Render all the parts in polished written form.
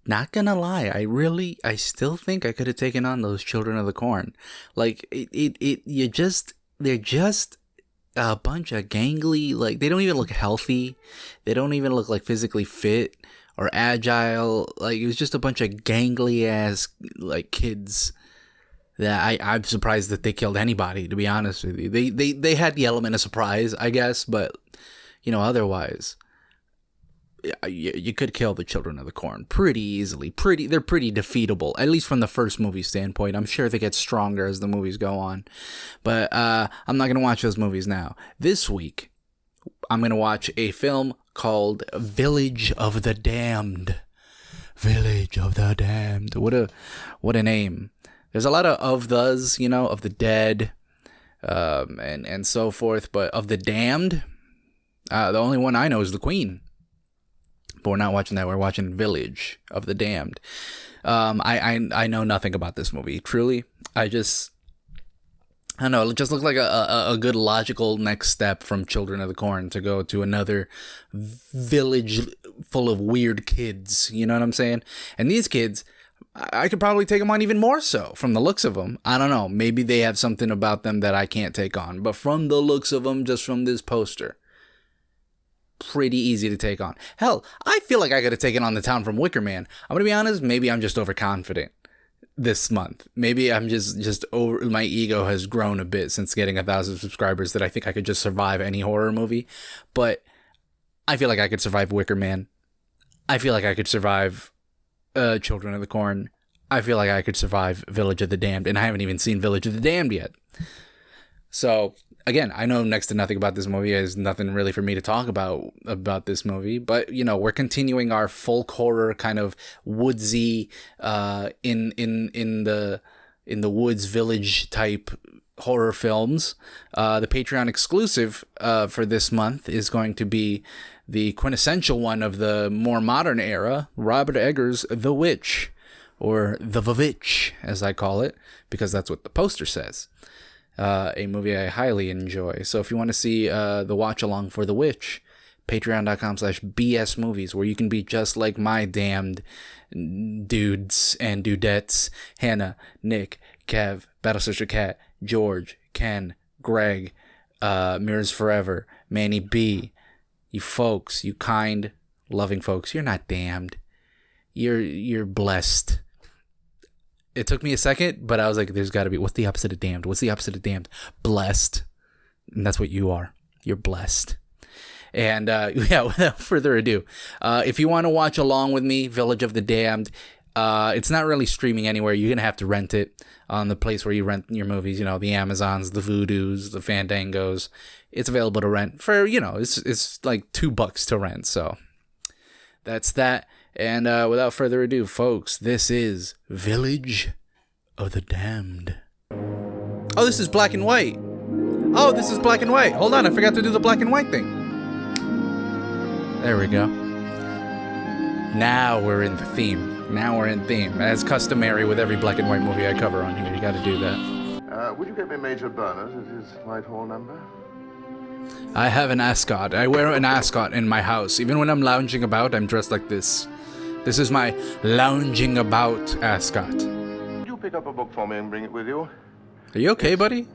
not gonna lie, I still think I could have taken on those Children of the Corn. Like they're just a bunch of gangly, like they don't even look healthy. They don't even look like physically fit or agile. Like it was just a bunch of gangly ass like kids that I'm surprised that they killed anybody, to be honest with you. They had the element of surprise, I guess, but otherwise you could kill the Children of the Corn pretty easily. They're pretty defeatable, at least from the first movie standpoint. I'm sure they get stronger as the movies go on, but I'm not gonna watch those movies now. This week, I'm gonna watch a film called Village of the Damned. Village of the Damned. What a name. There's a lot of those, of the dead, and so forth, but of the damned, the only one I know is the Queen. But we're not watching that. We're watching Village of the Damned. I know nothing about this movie. Truly, I don't know. It just looks like a good logical next step from Children of the Corn to go to another village full of weird kids. You know what I'm saying? And these kids, I could probably take them on even more so from the looks of them. I don't know. Maybe they have something about them that I can't take on. But from the looks of them, just from this poster, pretty easy to take on. Hell, I feel like I could have taken on the town from Wicker Man. I'm gonna be honest, maybe I'm just overconfident this month. Maybe I'm just over, my ego has grown a bit since getting 1,000 subscribers, that I think I could just survive any horror movie. But I feel like I could survive Wicker Man. I feel like I could survive Children of the Corn. I feel like I could survive Village of the Damned, and I haven't even seen Village of the Damned yet. So again, I know next to nothing about this movie. There's nothing really for me to talk about this movie, but we're continuing our folk horror kind of woodsy, in the woods village type horror films. The Patreon exclusive for this month is going to be the quintessential one of the more modern era, Robert Eggers' The Witch, or The Vavitch, as I call it, because that's what the poster says. A movie I highly enjoy. So if you want to see the watch along for The Witch, patreon.com/BS movies, where you can be just like my damned dudes and dudettes: Hannah, Nick, Kev, Battle Sister Cat, George, Ken, Greg, Mirrors Forever, Manny B. You folks, you kind, loving folks, you're not damned. You're blessed. It took me a second, but I was like, there's got to be, what's the opposite of damned? What's the opposite of damned? Blessed. And that's what you are. You're blessed. And without further ado, if you want to watch along with me, Village of the Damned, it's not really streaming anywhere. You're going to have to rent it on the place where you rent your movies, the Amazons, the Voodoos, the Fandangos. It's available to rent for, it's like $2 to rent. So that's that. And without further ado, folks, this is Village of the Damned. Oh, this is black and white. Hold on, I forgot to do the black and white thing. There we go. Now we're in the theme. As customary with every black and white movie I cover on here. You gotta do that. Would you get me Major Berners at his Whitehall number? I have an ascot. I wear an ascot in my house. Even when I'm lounging about, I'm dressed like this. This is my lounging about ascot. Would you pick up a book for me and bring it with you? Are you okay, buddy?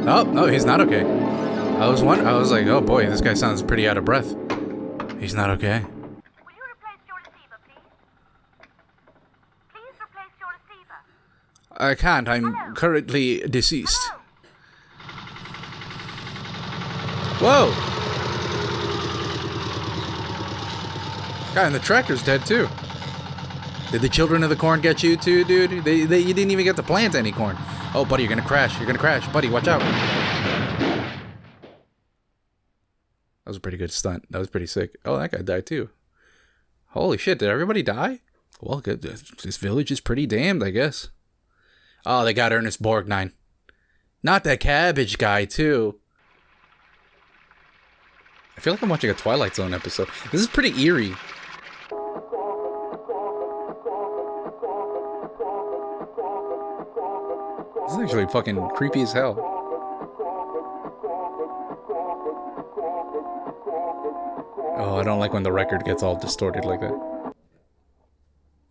Oh, no, he's not okay. I was like, oh boy, this guy sounds pretty out of breath. He's not okay. Will you replace your receiver, please? Please replace your receiver. I can't. I'm currently deceased. Whoa! Guy in the tractor's dead too. Did the Children of the Corn get you too, dude? You didn't even get to plant any corn. Oh, buddy, you're gonna crash. Buddy, watch out. That was a pretty good stunt. That was pretty sick. Oh, that guy died too. Holy shit, did everybody die? Well, good. This village is pretty damned, I guess. Oh, they got Ernest Borgnine. Not that cabbage guy, too. I feel like I'm watching a Twilight Zone episode. This is pretty eerie. This is actually fucking creepy as hell. Oh, I don't like when the record gets all distorted like that.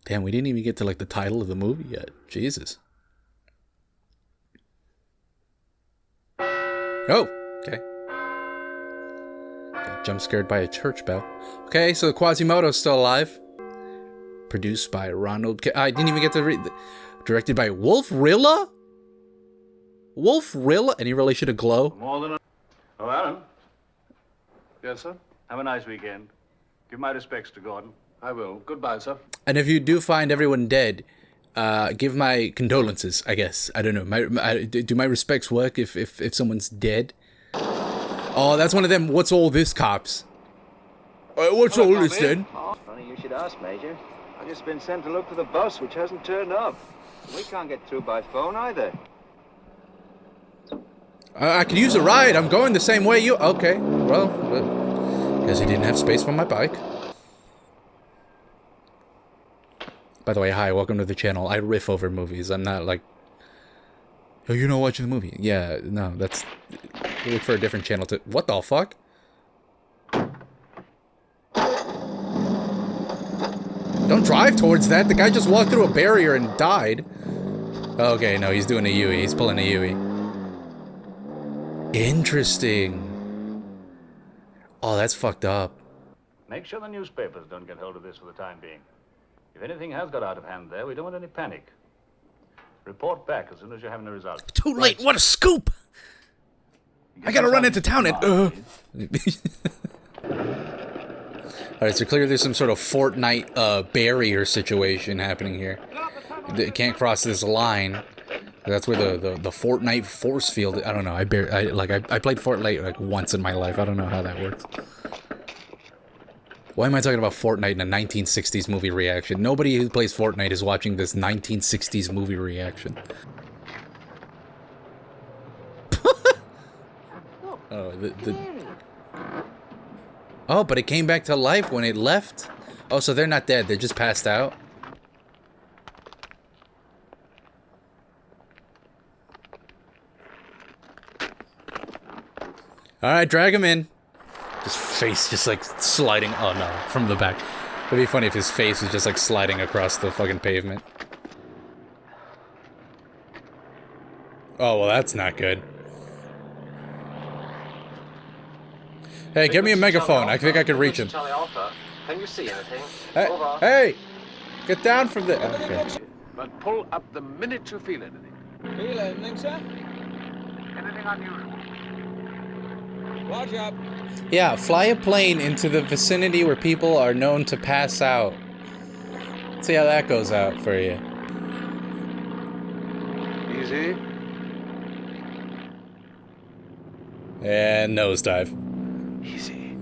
Damn, we didn't even get to like the title of the movie yet. Jesus. Oh, okay. Got jump scared by a church bell. Okay, so Quasimodo's still alive. Produced by Ronald. I didn't even get to read. Directed by Wolf Rilla. Wolf Rilla. Any relation to Glow? More than a... Oh, Alan. Yes, sir? Have a nice weekend. Give my respects to Gordon. I will. Goodbye, sir. And if you do find everyone dead, give my condolences. I guess I don't know. Do my respects work if someone's dead? Oh, that's one of them. What's all this, cops? What's all this then? Funny you should ask, Major. I've just been sent to look for the bus, which hasn't turned up. We can't get through by phone either. I could use a ride. I'm going the same way you... Okay, well, guess he didn't have space for my bike. By the way, hi, welcome to the channel. I riff over movies. I'm not like... Oh, you're not watching the movie? Yeah, no, that's... Look for a different channel to... What the fuck? Don't drive towards that. The guy just walked through a barrier and died. Okay, no, he's doing a Yui. He's pulling a Yui. Interesting. Oh, that's fucked up. Make sure the newspapers don't get hold of this for the time being. If anything has got out of hand there, we don't want any panic. Report back as soon as you have the results. Too late. What a scoop! I gotta run into town and... Alright, so clearly there's some sort of Fortnite barrier situation happening here. You can't cross this line. That's where the Fortnite force field... I don't know. I played Fortnite like once in my life. I don't know how that works. Why am I talking about Fortnite in a 1960s movie reaction? Nobody who plays Fortnite is watching this 1960s movie reaction. Oh, oh, but it came back to life when it left? Oh, so they're not dead. They're just passed out? Alright, drag him in. His face just like sliding. Oh no, from the back. It'd be funny if his face was just like sliding across the fucking pavement. Oh, well, that's not good. Hey, give me a megaphone. I think I could reach him. Can you see anything? Hey, hey! Get down from the... Okay. But pull up the minute you feel anything. Feel anything, sir? Anything unusual? Roger up. Yeah, fly a plane into the vicinity where people are known to pass out. Let's see how that goes out for you. Easy. And nosedive. Easy.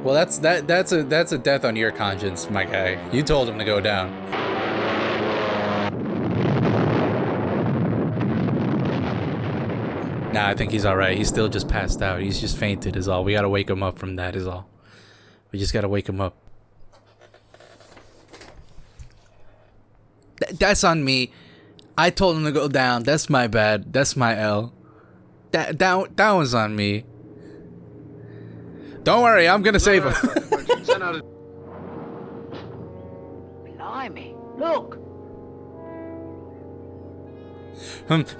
Well, that's a death on your conscience, my guy. You told him to go down. Nah, I think he's alright. He's still just passed out. He's just fainted is all. We gotta wake him up from that is all. We just gotta wake him up. That's on me. I told him to go down. That's my bad. That's my L. That was on me. Don't worry, I'm gonna save him. Blimey, look.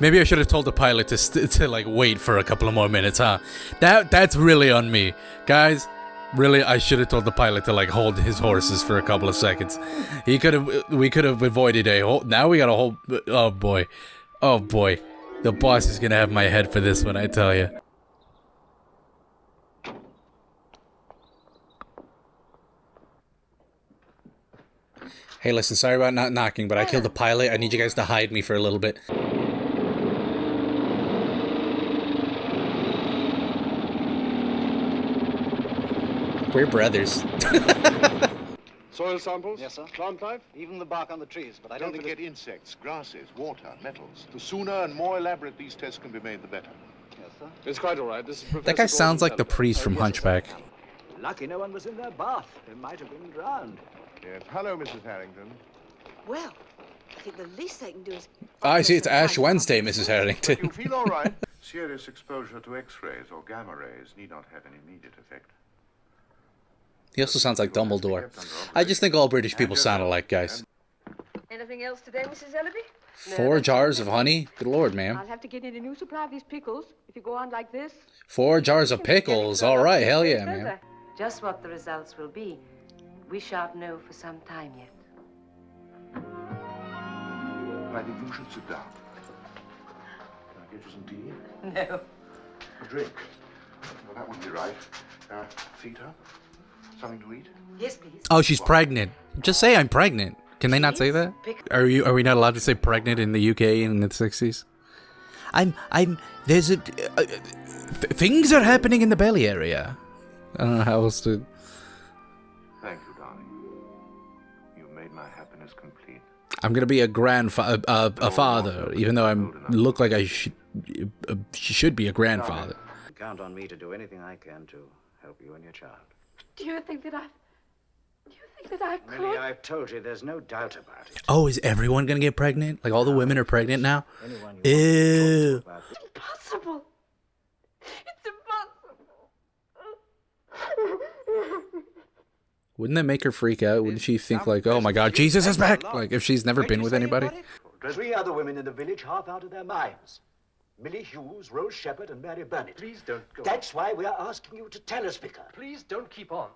Maybe I should have told the pilot to like wait for a couple of more minutes, huh? That's really on me, guys. Really, I should have told the pilot to like hold his horses for a couple of seconds. We could have avoided a whole. Now we got a whole. Oh boy, oh boy, the boss is gonna have my head for this one, I tell you. Hey, listen, sorry about not knocking, but I killed the pilot. I need you guys to hide me for a little bit. We're brothers. Soil samples? Yes, sir. Plant life? Even the bark on the trees, but I Don't don't forget insects, grasses, water, metals. The sooner and more elaborate these tests can be made, the better. Yes, sir. It's quite all right. This is Professor That guy sounds like the Gordon priest from Hunchback. Lucky no one was in their bath. They might have been drowned. Yes. Hello, Mrs. Harrington. Well, I think the least they can do is... I see, it's Ash Wednesday, Mrs. Harrington. You feel all right? Serious exposure to X-rays or gamma rays need not have an immediate effect. He also sounds like Dumbledore. I just think all British people sound alike, guys. Anything else today, Mrs. Ellaby? 4 jars of honey? Good lord, ma'am. I'll have to get in a new supply of these pickles if you go on like this. 4 jars of pickles. All right, hell yeah, man. Just what the results will be, we shan't know for some time yet. I think you should sit down. Can I get you some tea? No. A drink? Well, that wouldn't be right. Feet up? Something to eat? Yes, please. Oh, she's pregnant. Just say I'm pregnant. Can they not say that? Are we not allowed to say pregnant in the UK in the 60s? There's things are happening in the belly area. I don't know how else to. Thank you, darling. You made my happiness complete. I'm gonna be a father, even though I look like I should be a grandfather. Count on me to do anything I can to help you and your child. Do you think that I could? Millie, I've told you, there's no doubt about it. Oh, is everyone gonna get pregnant? Like all the women are pregnant now? Anyone you Ew. want to talk to about this- Impossible. It's impossible. Wouldn't that make her freak out? Wouldn't she think like, oh my god, Jesus is back? Like if she's never been with anybody? 3 other women in the village half out of their minds. Millie Hughes, Rose Shepherd, and Mary Burnett. Please don't go. That's why we are asking you to tell us, Vicar. Please don't keep on.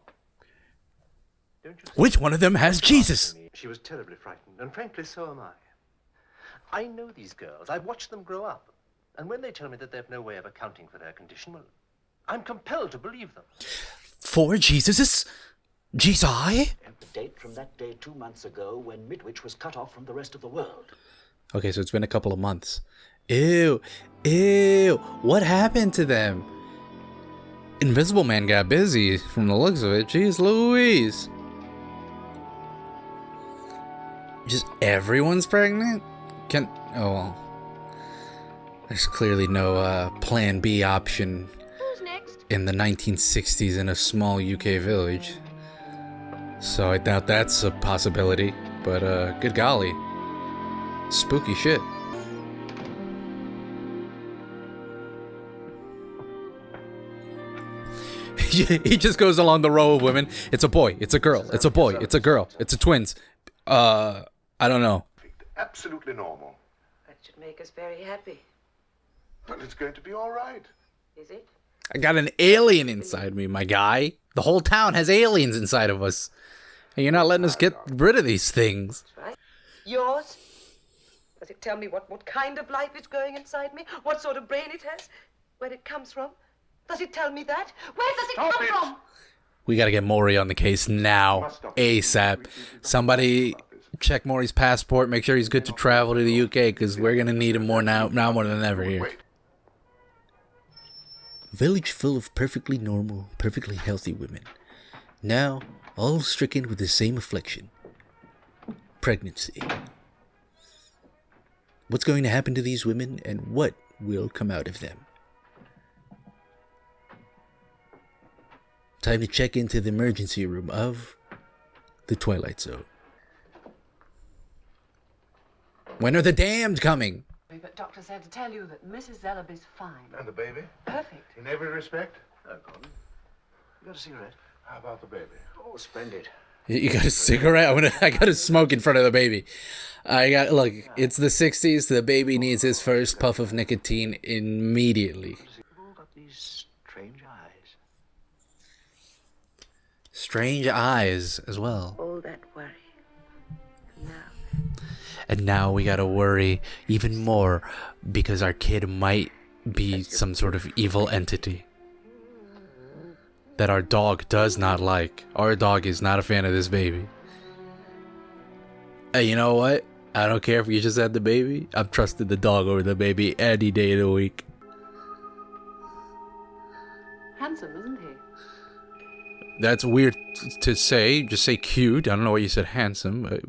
Don't you see? Which one of them has Jesus? She was terribly frightened, and frankly, so am I. I know these girls. I've watched them grow up. And when they tell me that they've no way of accounting for their condition, well, I'm compelled to believe them. 4 Jesuses? Jesus? And the date from that day 2 months ago when Midwich was cut off from the rest of the world. Okay, so it's been a couple of months. Ew. Ew. What happened to them? Invisible Man got busy from the looks of it. Jeez Louise. Just everyone's pregnant? Oh, well. There's clearly no plan B option Who's next? in the 1960s in a small UK village. So I doubt that's a possibility. But, good golly. Spooky shit. He just goes along the row of women. It's a boy. It's a girl. It's a boy. It's a girl. It's a twins. I don't know. Absolutely normal. That should make us very happy. But it's going to be all right. Is it? I got an alien inside me, my guy. The whole town has aliens inside of us. And you're not letting us get rid of these things. Right? Yours? Does it tell me what kind of life is growing inside me? What sort of brain it has? Where it comes from? Does it tell me that? Where does it come from? We gotta get Maury on the case now. ASAP. Somebody check Maury's passport. Make sure he's good to travel to the UK, because we're gonna need him more now more than ever here. Village full of perfectly normal, perfectly healthy women. Now, all stricken with the same affliction. Pregnancy. What's going to happen to these women, and what will come out of them? Time to check into the emergency room of the Twilight Zone. When are the damned coming? But Doctor said to tell you that Mrs. Ellaby's fine. And the baby? Perfect. In every respect? Gordon, you got a cigarette? How about the baby? Oh, splendid. You got a cigarette? I got to smoke in front of the baby. Look, it's the 60s. The baby needs his first puff of nicotine immediately. You've all got these strange eyes. Strange eyes as well. All that worry. Now. And now we gotta worry even more because our kid might be some sort of evil entity that our dog does not like. Our dog is not a fan of this baby. Hey, you know what? I don't care if you just had the baby. I've trusted the dog over the baby any day of the week. Handsome, isn't he? That's weird to say. Just say cute. I don't know why you said handsome. Doctor,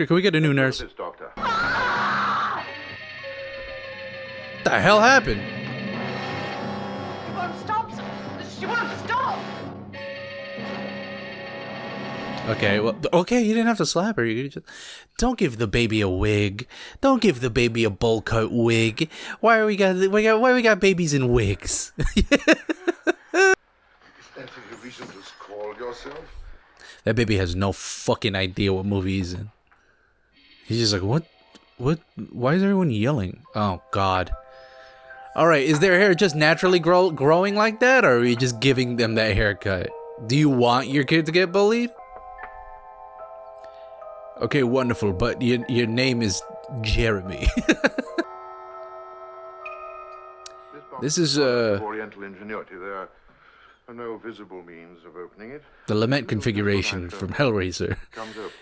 can we get a new nurse? This, doctor. What the hell happened? She won't stop. She won't stop. Okay, well, okay, you didn't have to slap her. You just don't give the baby a wig. Don't give the baby a bowl cut wig. Why we got babies in wigs? Is that a reason to scold yourself? That baby has no fucking idea what movie he's in. He's just like, what? Why is everyone yelling? Oh God. All right, is their hair just naturally growing like that, or are you just giving them that haircut? Do you want your kid to get bullied? Okay, wonderful, but your name is Jeremy. This is Oriental ingenuity. There are no visible means of opening it. the lament configuration from Hellraiser.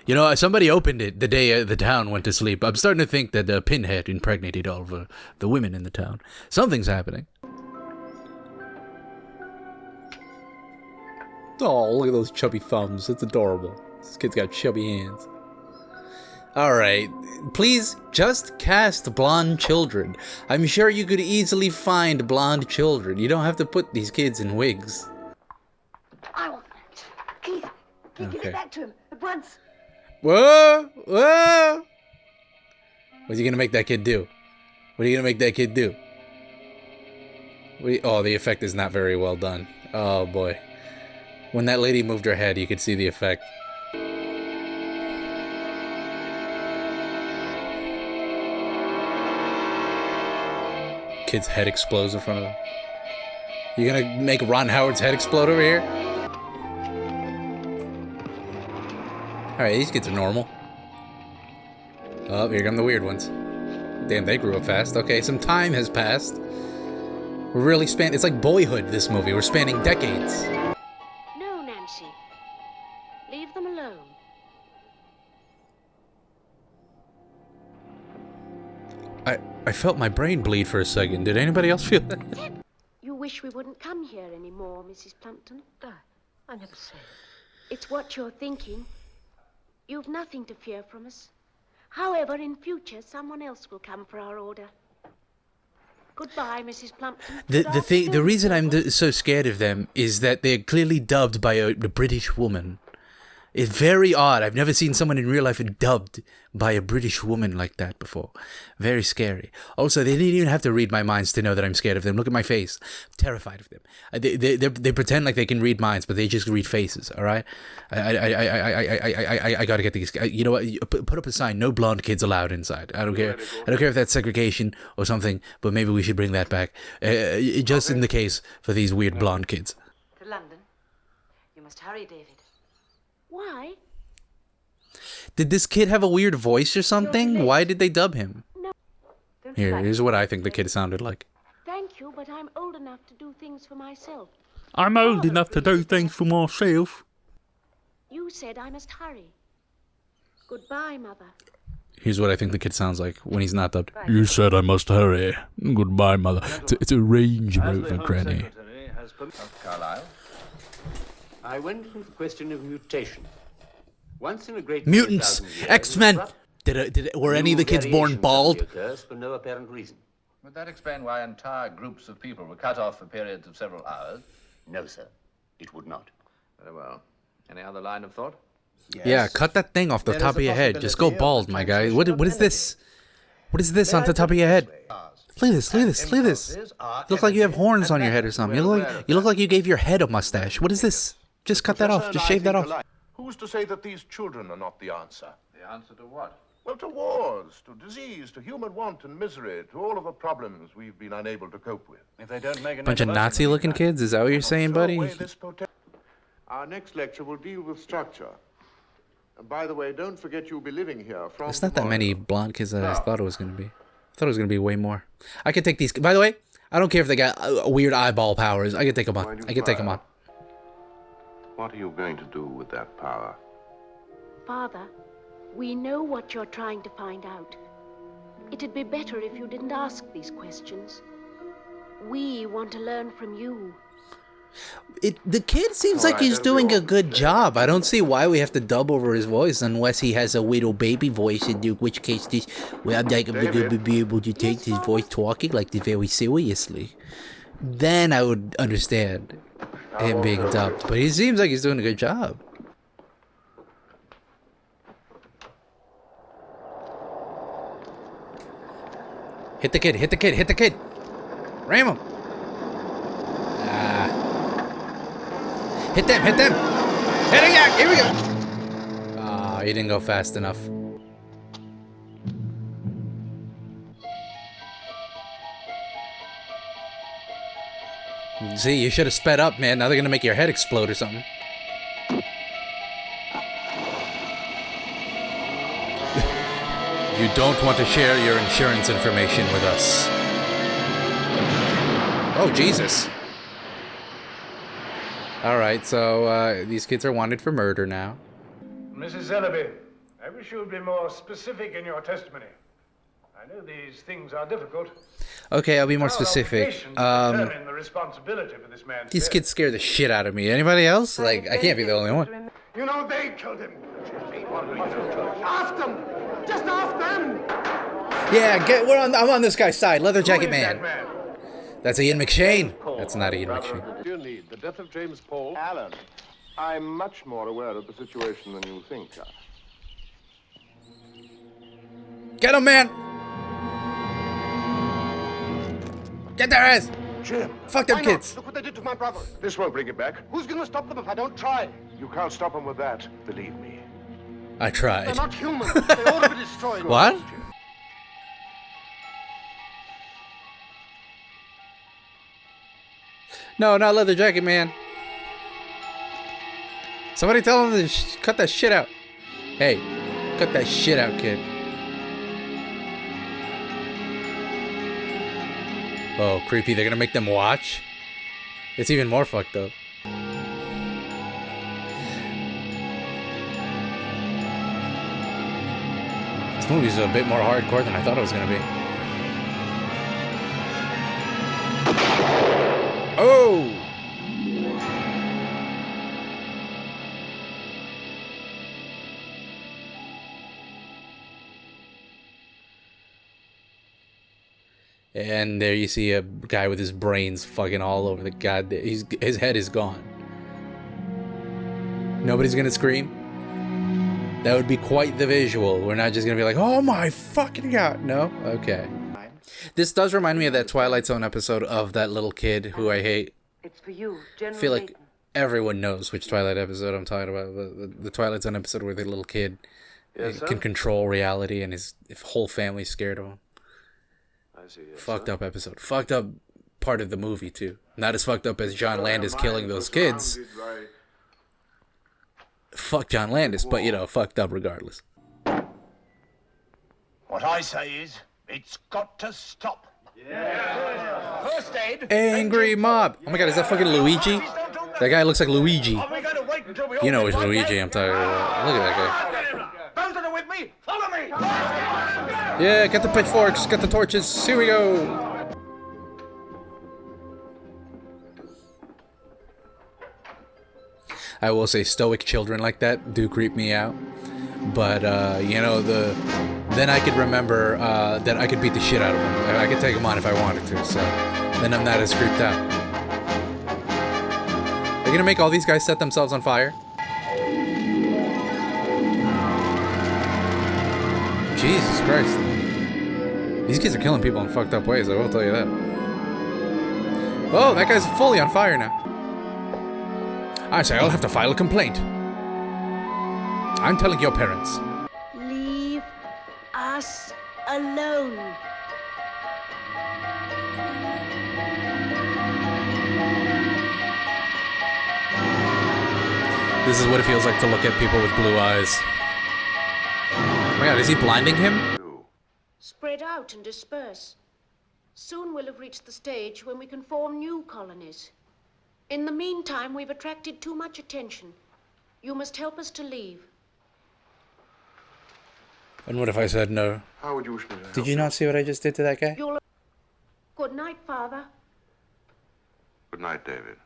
You know, somebody opened it the day the town went to sleep. I'm starting to think that Pinhead impregnated all of the women in the town. Something's happening. Oh, look at those chubby thumbs. It's adorable. This kid's got chubby hands. Alright, please just cast blonde children. I'm sure you could easily find blonde children. You don't have to put these kids in wigs. I want that. Keith, give it back to him at once. Whoa! Whoa! What's he gonna make that kid do? What are you gonna make that kid do? Oh, the effect is not very well done. Oh boy. When that lady moved her head, you could see the effect. Kid's head explodes in front of him. You gonna make Ron Howard's head explode over here? Alright, these kids are normal. Oh, here come the weird ones. Damn, they grew up fast. Okay, some time has passed. We're really it's like Boyhood, this movie. We're spanning decades. No, Nancy. Leave them alone. I felt my brain bleed for a second. Did anybody else feel that? You wish we wouldn't come here anymore, Mrs. Plumpton? I never say. It's what you're thinking. You've nothing to fear from us. However, in future, someone else will come for our order. Goodbye, Mrs. Plumpton. The reason I'm so scared of them is that they're clearly dubbed by a British woman. It's very odd. I've never seen someone in real life dubbed by a British woman like that before. Very scary. Also, they didn't even have to read my minds to know that I'm scared of them. Look at my face. I'm terrified of them. They pretend like they can read minds, but they just read faces. All right. I gotta get these. You know what? Put up a sign. No blonde kids allowed inside. I don't care. I don't care if that's segregation or something. But maybe we should bring that back. Just in the case for these weird blonde kids. To London. You must hurry, David. Why? Did this kid have a weird voice or something? Why did they dub him? No. Here's what I think the kid sounded like. Thank you, but I'm old enough to do things for myself. I'm old enough to do things for myself. You said I must hurry. Goodbye, Mother. Here's what I think the kid sounds like when he's not dubbed. You said I must hurry. Goodbye, Mother. It's a Range Rover, Granny. Carlyle. I went into the question of mutation. Once in a great Mutants! X-Men! Were any of the kids born bald? Occurs for no apparent reason. Would that explain why entire groups of people were cut off for periods of several hours? No, sir. It would not. Very well. Any other line of thought? Yes. Yeah, cut that thing off the top of your head. Just go bald, my guy. What is this? What is this on the top of your head? Look at this, look at this, look at this. You look like you have horns on your head or something. You look like you gave your head a mustache. What is this? Just cut that off. Just shave that off. Who's to say that these children are not the answer? The answer to what? Well, to wars, to disease, to human want and misery, to all of the problems we've been unable to cope with. If they don't make Bunch of Nazi-looking kids? Is that what you're saying, buddy? Our next lecture will deal with structure. And by the way, don't forget you'll be living here from It's not that many blonde kids that I thought it was going to be. I thought it was going to be way more. I could take these... By the way, I don't care if they got weird eyeball powers. I could take them on. I could take them on. What are you going to do with that power? Father, we know what you're trying to find out. It'd be better if you didn't ask these questions. We want to learn from you. The kid seems like he's doing a good job. I don't see why we have to dub over his voice unless he has a little baby voice, in which case this, well, I'm not going to be able to take his voice talking like this very seriously. Then I would understand him being dubbed. But he seems like he's doing a good job. Hit the kid, hit the kid, hit the kid! Ram him! Hit them, hit them! Hit him, yeah, here we go! Ah, he didn't go fast enough. See, you should have sped up, man. Now they're gonna make your head explode or something. You don't want to share your insurance information with us. Oh, Jesus. Alright, so these kids are wanted for murder now. Mrs. Ellaby, I wish you would be more specific in your testimony. I know these things are difficult. Okay, I'll be more specific. Determine the responsibility for this man's These death. kids scare the shit out of me. Anybody else? Like, I can't be the only one. You know they killed him. Ask them. Just ask them. Yeah, I'm on this guy's side. Leather Jacket Man. That's Ian McShane. That's not Ian McShane. You need the death of James Paul. Alan, I'm much more aware of the situation than you think. Get him, man! Get their ass! Jim! Fuck them kids! Look what they did to my brother. This won't bring it back. Who's gonna stop them if I don't try? You can't stop them with that, believe me. I tried. They're not human. They ought to be destroyed. What? No, not Leather Jacket Man. Somebody tell him to cut that shit out. Hey, cut that shit out, kid. Oh, creepy. They're gonna make them watch? It's even more fucked up. This movie's a bit more hardcore than I thought it was gonna be. Oh! And there you see a guy with his brains fucking all over the goddamn. His head is gone. Nobody's gonna scream. That would be quite the visual. We're not just gonna be like, oh my fucking god. No? Okay. This does remind me of that Twilight Zone episode of that little kid who I hate. It's for you, I General feel like Layton. everyone knows which Twilight episode I'm talking about. The Twilight Zone episode where the little kid can control reality and his whole family's scared of him. I see. Yes, Fucked up episode. Fucked up part of the movie, too. Not as fucked up as John Landis killing those kids. Fuck John Landis, but, you know, fucked up regardless. What I say is, it's got to stop. Yeah. First aid. Angry mob. Oh my god, is that fucking Luigi? That guy looks like Luigi. Are we going to wait until we You know which Luigi I'm talking about. Look at that guy. Those that are with me, follow me. Yeah, get the pitchforks, get the torches. Here we go. I will say stoic children like that do creep me out. But, you know, then I could remember that I could beat the shit out of them. I could take them on if I wanted to, so then I'm not as creeped out. They're gonna make all these guys set themselves on fire? Jesus Christ. These kids are killing people in fucked up ways, I will tell you that. Oh, that guy's fully on fire now. I say I'll have to file a complaint. I'm telling your parents. Leave us alone. This is what it feels like to look at people with blue eyes. Oh my god, is he blinding him? Spread out and disperse. Soon we'll have reached the stage when we can form new colonies. In the meantime, we've attracted too much attention. You must help us to leave. And what if I said no? How would you wish me to help? Did you not see what I just did to that guy? Good night, Father. Good night, David.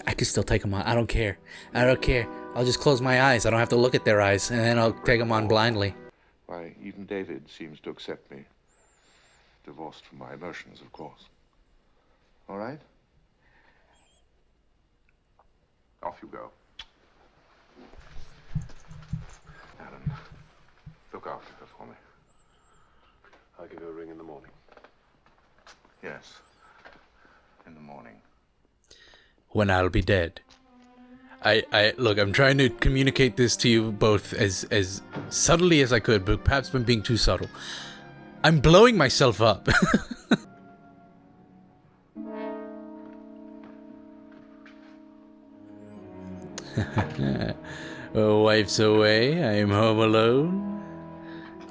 I could still take them on. I don't care. I don't care. I'll just close my eyes. I don't have to look at their eyes, and then I'll take them on blindly. Why, even David seems to accept me. Divorced from my emotions, of course. All right? Off you go. when I'll be dead. I look, I'm trying to communicate this to you both as subtly as I could, but perhaps I'm being too subtle. I'm blowing myself up. Oh, wife's away, I am home alone.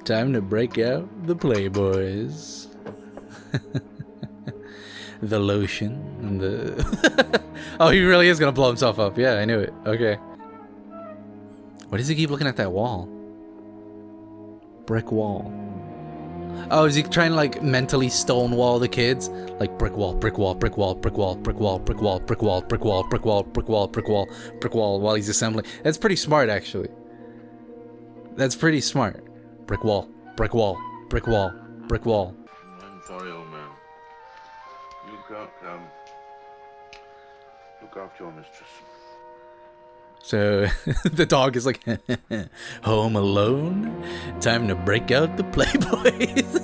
Time to break out the Playboys. The lotion and the... Oh, he really is gonna blow himself up. Yeah, I knew it. Okay. Why does he keep looking at that wall? Brick wall. Oh, is he trying to like mentally stonewall the kids? Like brick wall, brick wall, brick wall, brick wall, brick wall, brick wall, brick wall, brick wall, brick wall, brick wall, brick wall, brick wall while he's assembling. That's pretty smart, actually. That's pretty smart. Brick wall, brick wall, brick wall, brick wall. I'm sorry, old man. You can't look after your mistress. So the dog is like, home alone? Time to break out the Playboys.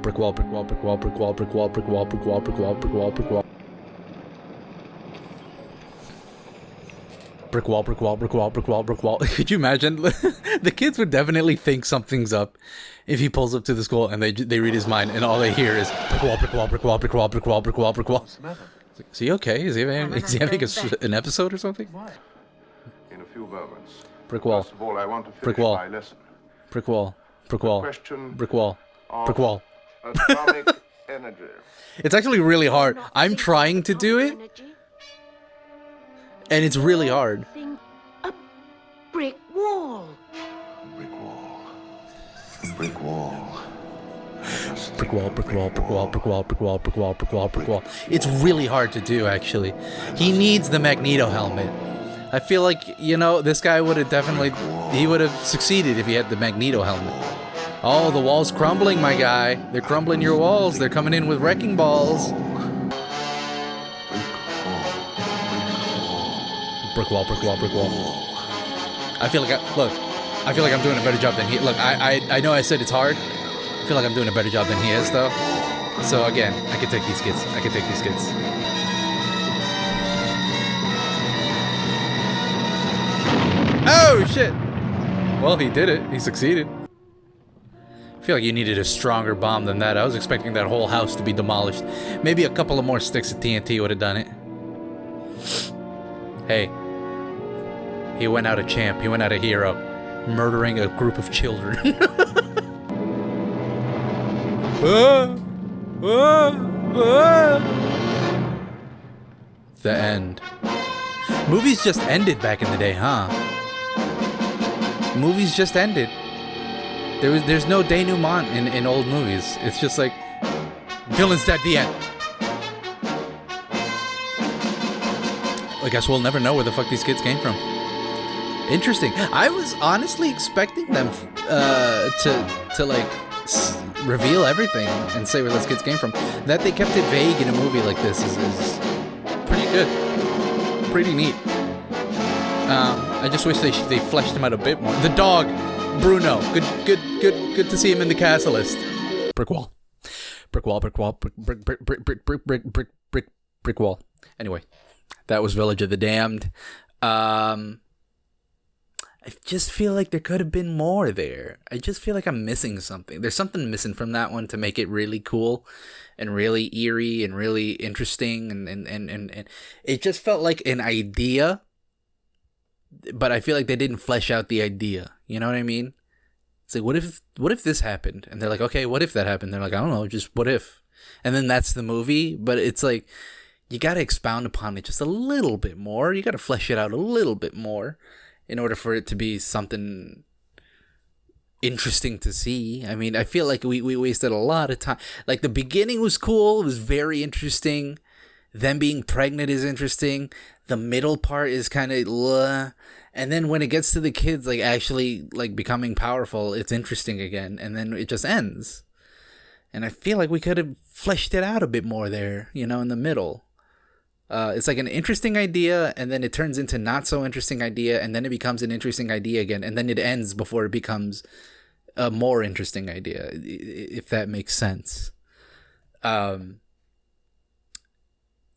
Brick wall, brick wall, brick wall, brick wall, brick wall, brick wall, brick wall, brick wall, brick wall, brick wall. Brick wall, brick wall, brick wall, brick wall, brick wall. Could you imagine? The kids would definitely think something's up if he pulls up to the school and they read his mind and all they hear is brick wall, brick wall, brick wall, brick wall, brick wall, brick wall, brick wall. Is he okay? Is he having an episode or something? In a few moments. Brick wall. First of all, I want to finish Brick wall. my lesson. Brick wall. Brick wall. Question Brick wall. Brick wall. Atomic energy. It's actually really hard. I'm trying to do it, and it's really hard. A brick wall. Brick wall. Brick wall. Brick wall, brick wall, brick wall, brick wall, brick wall, brick wall, brick wall, brick wall. It's really hard to do, actually. He needs the Magneto helmet. I feel like, you know, this guy would have definitely... He would have succeeded if he had the Magneto helmet. Oh, the wall's crumbling, my guy. They're crumbling your walls. They're coming in with wrecking balls. Brick wall, brick wall, brick wall. I feel like I feel like I'm doing a better job than he... Look, I know I said it's hard. I feel like I'm doing a better job than he is, though. So, again, I can take these kids. I can take these kids. Oh, shit! Well, he did it. He succeeded. I feel like you needed a stronger bomb than that. I was expecting that whole house to be demolished. Maybe a couple of more sticks of TNT would have done it. Hey. He went out a champ. He went out a hero. Murdering a group of children. The end. Movies just ended back in the day, huh? Movies just ended. There's no denouement in old movies. It's just like villain's dead, the end. I guess we'll never know where the fuck these kids came from. Interesting. I was honestly expecting them to like reveal everything and say where those kids came from. That they kept it vague in a movie like this is pretty good, pretty neat. I just wish they fleshed him out a bit more. The dog, Bruno. Good to see him in the cast list. Brick wall, brick wall, brick wall, brick wall. Anyway, that was Village of the Damned. I just feel like there could have been more there. I just feel like I'm missing something. There's something missing from that one to make it really cool and really eerie and really interesting. And it just felt like an idea, but I feel like they didn't flesh out the idea. You know what I mean? It's like, what if this happened? And they're like, okay, what if that happened? They're like, I don't know, just what if? And then that's the movie. But it's like, you got to expound upon it just a little bit more. You got to flesh it out a little bit more in order for it to be something interesting to see. I mean, I feel like we wasted a lot of time. Like, the beginning was cool. It was very interesting. Them being pregnant is interesting. The middle part is kind of... And then when it gets to the kids, like, actually, like, becoming powerful, it's interesting again. And then it just ends. And I feel like we could have fleshed it out a bit more there, you know, in the middle. It's like an interesting idea, and then it turns into not so interesting idea, and then it becomes an interesting idea again, and then it ends before it becomes a more interesting idea, if that makes sense.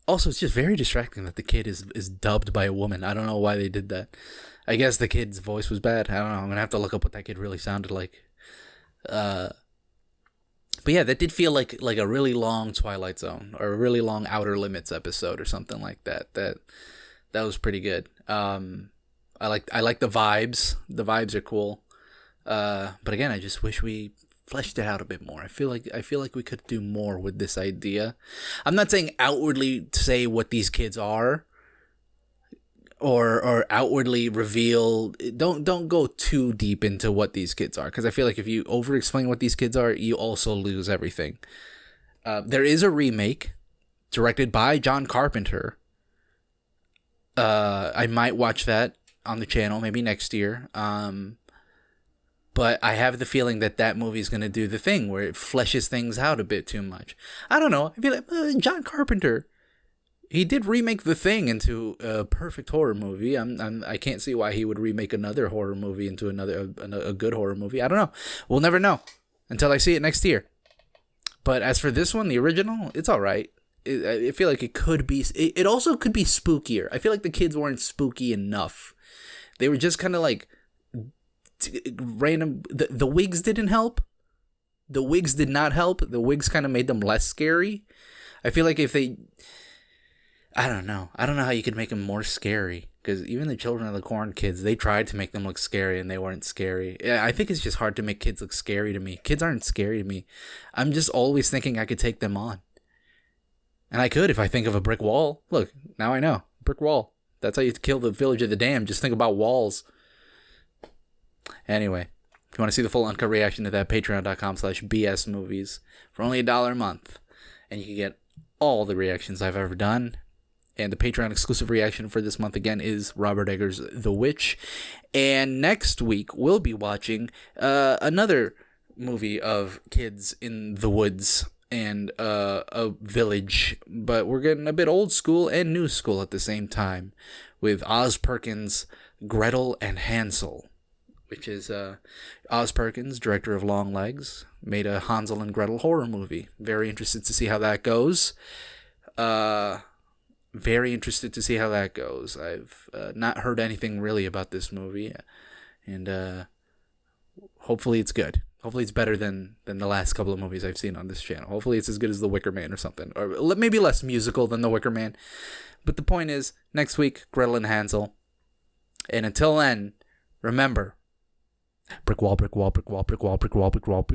Also, it's just very distracting that the kid is dubbed by a woman. I don't know why they did that. I guess the kid's voice was bad. I don't know. I'm gonna have to look up what that kid really sounded like. But yeah, that did feel like a really long Twilight Zone or a really long Outer Limits episode or something like that. That was pretty good. I like the vibes. The vibes are cool. But again, I just wish we fleshed it out a bit more. I feel like we could do more with this idea. I'm not saying outwardly say what these kids are, or outwardly reveal. Don't go too deep into what these kids are, because I feel like if you over explain what these kids are, you also lose everything. There is a remake directed by John Carpenter. I might watch that on the channel maybe next year. But I have the feeling that movie is going to do the thing where it fleshes things out a bit too much. I don't know. I feel like John Carpenter, he did remake The Thing into a perfect horror movie. I can't see why he would remake another horror movie into a good horror movie. I don't know. We'll never know until I see it next year. But as for this one, the original, it's all right. I feel like it could be. It also could be spookier. I feel like the kids weren't spooky enough. They were just kind of like random. The wigs didn't help. The wigs did not help. The wigs kind of made them less scary. I feel like if they, I don't know how you could make them more scary, because even the Children of the Corn kids, they tried to make them look scary and they weren't scary. I think it's just hard to make kids look scary to me. Kids aren't scary to me. I'm just always thinking I could take them on, and I could if I think of a brick wall. Look, now I know, brick wall. That's how you kill the Village of the Damned. Just think about walls. Anyway, if you want to see the full uncut reaction to that, patreon.com/bsmovies for only $1 a month. And you can get all the reactions I've ever done. And the Patreon exclusive reaction for this month, again, is Robert Eggers' The Witch. And next week, we'll be watching another movie of kids in the woods and a village. But we're getting a bit old school and new school at the same time with Oz Perkins' Gretel and Hansel, which is Oz Perkins, director of Long Legs, made a Hansel and Gretel horror movie. Very interested to see how that goes. Very interested to see how that goes. I've not heard anything really about this movie, and hopefully it's good. Hopefully it's better than the last couple of movies I've seen on this channel. Hopefully it's as good as The Wicker Man or something, or maybe less musical than The Wicker Man. But the point is, next week, Gretel and Hansel. And until then, remember, brick wall, brick wall, brick wall, brick wall, brick wall, brick wall, brick wall.